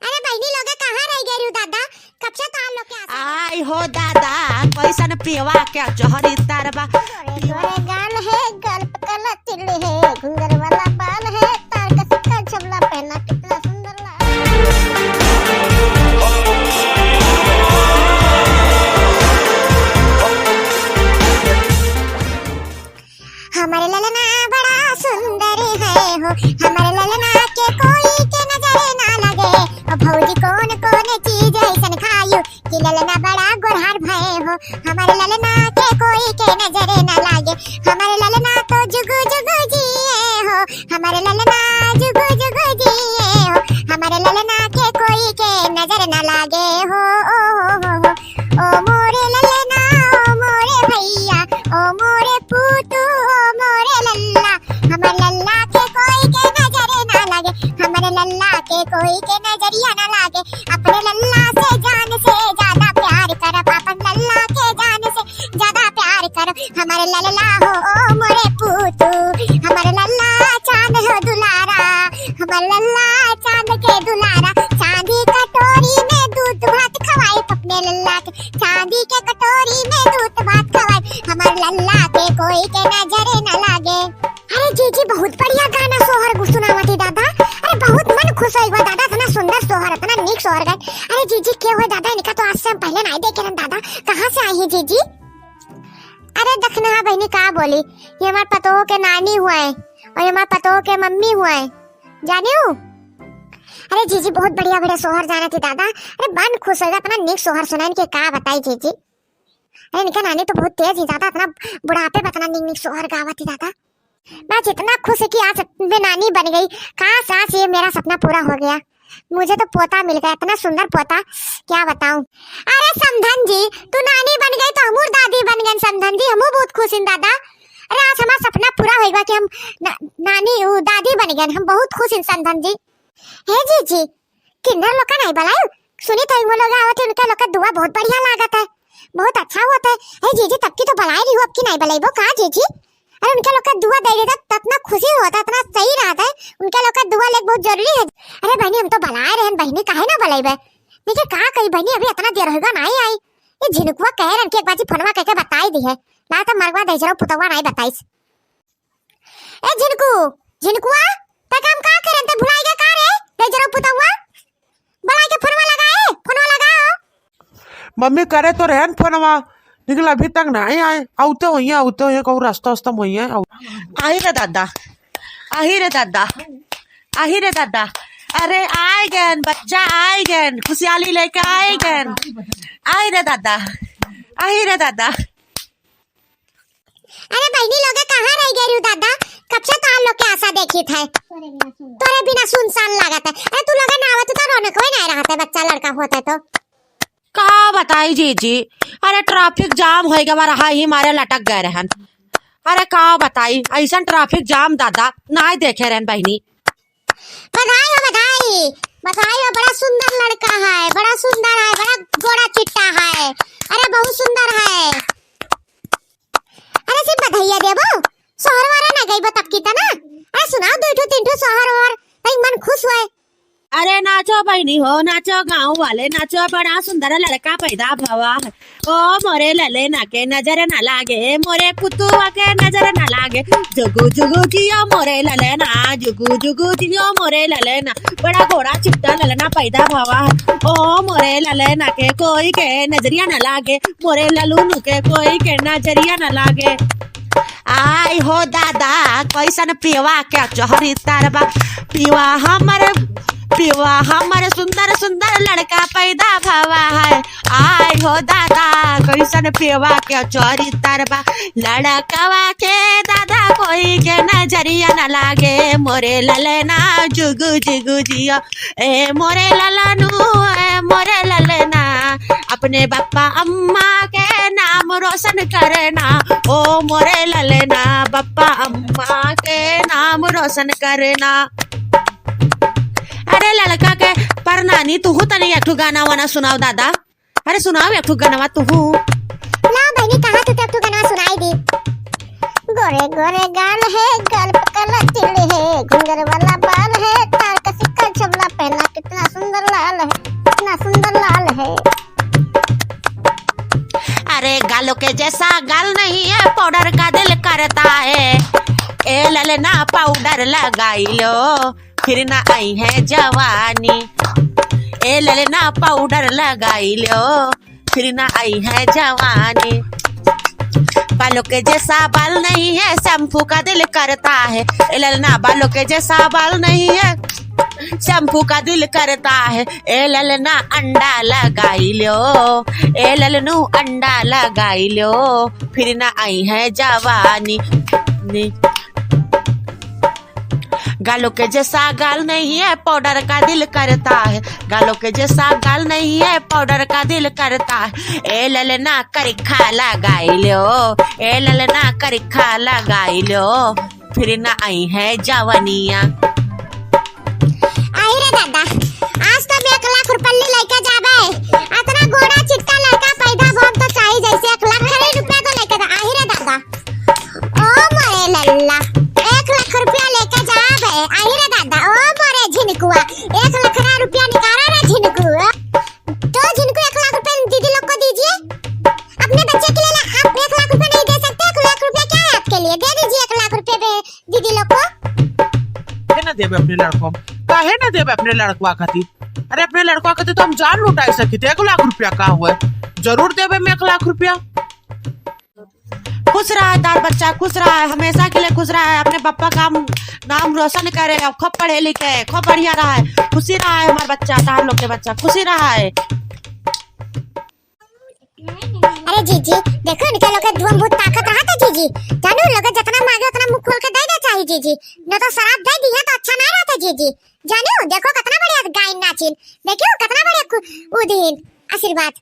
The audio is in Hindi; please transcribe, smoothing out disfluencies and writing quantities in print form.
अरे बहनी लोग कहाँ रह गए रू दादा? कब से तो लोग के आई हो दादा कैसन पेवा के जहरी तारबा गोरे गाल है, गाल पे काला तिल है, घुंघर वाला बाल है, तार का सिक्का छबला पहना कितना सुंदर हमारे ललना बड़ा सुंदर है हो, हमारे ललना के कोई के नजर ना लगे। और भौजी कौन कौन चीज ऐसन खायू कि ललना बड़ा गोरहार भय हो। हमारे ललना के कोई के नजर ना लागे, हमारे ललना तो जुगु जुगु जिए हो, हमारे ललना जुगु जुगु जिए हो, हमारे ललना के कोई के नजर ना लागे हो। ओ मोरे ललना, ओ मोरे भैया, ओ मोरे पूतू, ओ मोरे लल्ला, हमारे लल्ला के कोई के नजर ना लागे, हमारे लल्ला के कोई के नजरिया ना लागे। अपने लल्ला से जान से ज्यादा प्यार करो, अपन लल्ला के जान से ज्यादा प्यार करो। हमारे लल्ला हो ओ मोरे पूतू, हमारे लल्ला चांद हो दुलारा, हमारे लल्ला चांद के दुलारा। चांदी कटोरी में दूध भात खवाए अपने लल्ला के, चांदी के कटोरी में दूध भात खवाए, हमारे लल्ला के कोई के नजर न लागे। अरे जीजी बहुत बढ़िया गाना सोहर सुनावती दादा। अरे बहुत मन खुश होइबा दादा, इतना सुंदर सोहर, इतना नीक सोहर गए। अरे जीजी के हो दादा, इनका तो आज से हम पहले नहीं देखे दादा। कहाँ से आई है जीजी? अरे दखना बहनी का बोली, ये हमारे पतोह के नानी हुए और ये हमारे पतोह के मम्मी हुए, जानियो। अरे जीजी बहुत बढ़िया बढ़िया सोहर जाना थी दादा। अरे मन खुश होगा, इतना नीक सोहर सुना, इनके का बताई जीजी। अरे इनका नानी तो बहुत तेज ही दादा, इतना बुढ़ापे में इतना नीक नीक सोहर गावा थी दादा। मैं जितना खुश है कि आज मैं नानी बन गई, काश आज ये मेरा सपना पूरा हो गया। मुझे तो पोता मिल गया, इतना सुंदर पोता, क्या बताऊं। अरे समधन जी तू नानी बन गई तो हमूर दादी बन गए। समधन जी हमू बहुत खुश हैं दादा। अरे आज हमारा सपना पूरा होगा कि हम नानी दादी बन गए, हम बहुत खुश हैं समधन जी। हे जीजी किन्नर लोग का नहीं बुलायो, सुनी तो वो लोग आवत है, उनका लोग का दुआ बहुत बढ़िया लागत है, बहुत अच्छा होता है। हे जीजी तब की तो बुलाए रही हो, अब की नहीं बुलाइबो का जीजी? अरे उनके लोग का दुआ दे देता तो इतना खुशी होता, इतना सही रहता है। उनके लोग का दुआ लेक बहुत जरूरी है। अरे बहनी हम तो बुलाए रहे बहनी, काहे ना बुलाइबे? लेकिन का कही बहनी अभी इतना देर होगा नहीं आई। ये झिनकुआ कह रहे कि एक बाजी फोनवा करके बताई दी है, ना तो मरवा दे जरो पुतवा नहीं बताइस। ए झिनकू, झिनकुआ त काम का करे त भुलाई गए का रे? दे जरो पुतवा बुला के फोनवा लगाए, फोनवा लगाओ। मम्मी करे तो रहन फोनवा, लेकिन अभी तक नहीं आए। आउते हुई कहूँ रास्ता वास्ता हुई है। आई रे दादा, आई रे दादा, आई रे दादा। अरे आए गए बच्चा, आए गए खुशहाली लेके आए गए। आई रे दादा, आई रे दादा। अरे बहनी लोग कहाँ रह गए रू दादा? कब से तो लोग के आशा देखी थे, तोरे बिना सुनसान लागत है। अरे तू लोग ना आवत तो रौनक कोई नहीं रहता, बच्चा लड़का होता तो का बताई जीजी। अरे ट्रैफिक जाम हो गया रहा ही मारे लटक गए रहन। अरे का बताई ऐसा ट्रैफिक जाम दादा नहीं देखे रहन बहनी। बधाई हो बधाई, बधाई हो, बड़ा सुंदर लड़का है, बड़ा सुंदर है, बड़ा गोरा चिट्टा है, अरे बहुत सुंदर है। अरे सिर्फ बधाइया देबो, सोहर वाला ना गई तब की तना। अरे सुनाओ दो तीन सोहर और तई मन खुश हुए। अरे नाचो बहनी हो, नाचो गाँव वाले नाचो, बड़ा सुंदर लड़का पैदा भवा है। ओ मोरे लले ना के नजर न लागे, मोरे पुतुआ के नजर न लागे। जुगु जुगु जियो मोरे लले ना, जुगु जुगु जियो मोरे लले ना, बड़ा घोड़ा चिट्टा ललना पैदा भवा है। ओ मोरे लले ना के कोई के नजरिया न लागे, मोरे ललू के कोई के नजरिया न लागे। आई हो दादा कैसन पेवा के जहरी तारबा पीवा हमर सुंदर सुंदर लड़का पैदा भवा है। आई हो दादा कैसन पेवा के चोरी तरबा, लड़कवा के दादा कोई के नजरिया न लागे। मोरे ललना जुगु जुगु जियो, ए मोरे ललनू, ए मोरे ललना, अपने पापा अम्मा के नाम रोशन करना। ओ मोरे ललना पापा अम्मा के नाम रोशन करना। अरे लड़का के पर नानी तू तनी एक गाना वाना सुनाओ दादा। अरे सुनाओ एक गाना तू। ला बहनी कहाँ तू एक गाना सुनाई दी। गोरे गोरे गाल है, गाल पे काला तिल है, घुंघर वाला बाल है, तार का सिक्का छबला पहना कितना सुंदर लाल है, इतना सुंदर लाल है। अरे गालों के जैसा गाल नहीं है, पाउडर का दिल करता है। ए ललना पाउडर लगाई लो, फिर ना आई है जवानी। ए ललना पाउडर लगाई लो, फिर ना आई है जवानी। बालों के जैसा बाल नहीं है, शैम्पू का दिल करता है। ए ललना बालों के जैसा बाल नहीं है, शैम्पू का दिल करता है। ए ललना अंडा लगाई लो, ए ललनू अंडा लगाई लो, फिर ना आई है जवानी। गालों के जैसा गाल नहीं है, पाउडर का दिल करता है। गालों के जैसा गाल नहीं है, पाउडर का दिल करता है। ए ललना करिखा लगाई लो, ए ललना करिखा लगाई लो, फिर ना आई है जवानिया। आई रे दादा, आज तो 1 लाख रुपया लेके जाबे। इतना गोरा चिट्टा लड़का पैदा भोग तो चाहिए, जैसे 1 लाख रुपया तो लेके जा। आई रे दादा, ओ मोरे लल्ला, 1 लाख रुपया लेके जाबे। आई रे दादा, ओ मोरे झिनकुआ, 1 लाख रुपया निकाला रे झिनकुआ। तो झिनकू 1 लाख रुपया दीदी लोग को दीजिए। अपने बच्चे के लिए आप 1 लाख रुपया नहीं दे सकते? 1 लाख रुपया क्या है आपके लिए? दे दीजिए 1 लाख रुपया दीदी लोग को। ना देवे अपने लड़कों, काहे ना देवे अपने लड़कवा खातिर? अरे अपने लड़कवा खातिर तो हम जान लुटाई सकी थे। 1 लाख रुपया का हुआ, जरूर देवे में 1 लाख रुपया। खुश रहा है तार बच्चा, खुश रहा है, हमेशा के लिए खुश रहा है। अपने पापा का नाम रोशन करे, खूब पढ़े लिखे, खूब बढ़िया रहा है, खुशी रहा है हमारा बच्चा, तार लोग के बच्चा खुशी रहा है। अरे जीजी, देखो इनके लोग के दुम बहुत ताकत रहा था जीजी। जानू लोग जितना मांगे उतना मुंह खोल के दे दे चाहिए जीजी, न तो शराब दे दिया तो अच्छा ना रहता जीजी। जानू देखो कितना बढ़िया गाय नाचिन, देखियो कितना बढ़िया उदिन आशीर्वाद।